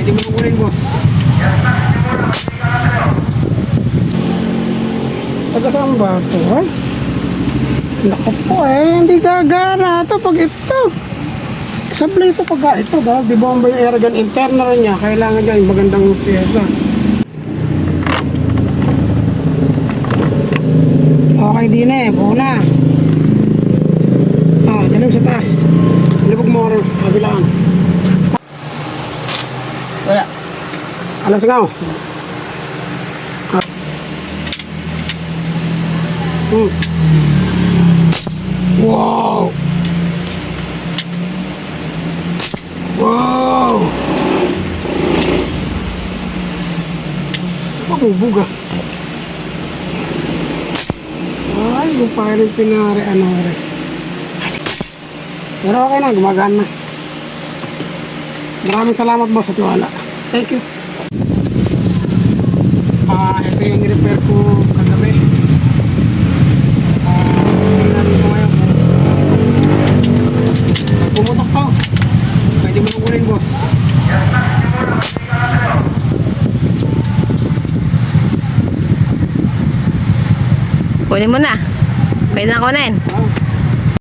Pwede mo nang kunin, boss. Taga saan ba ito? Ay, naku po hindi gagana ito pag ito. Sablay ito pag ito dahil di ba yung airgun internal niya, kailangan niya yung magandang pyesa. Okay din buo na. Dalim sa taas. Libog mo rin, kabilaan. Wala. Alas ikaw. Wow! Wow! Buga. Ay, yung parang pinari rin. Pero okay na, gumagana na. Maraming salamat boss at wala. Thank you. Ito yung repair ko kagabi. Natin ko ngayon. Pumutok to. Pwede mo nang kunin, boss. Kunin mo na. Pwede na kunin.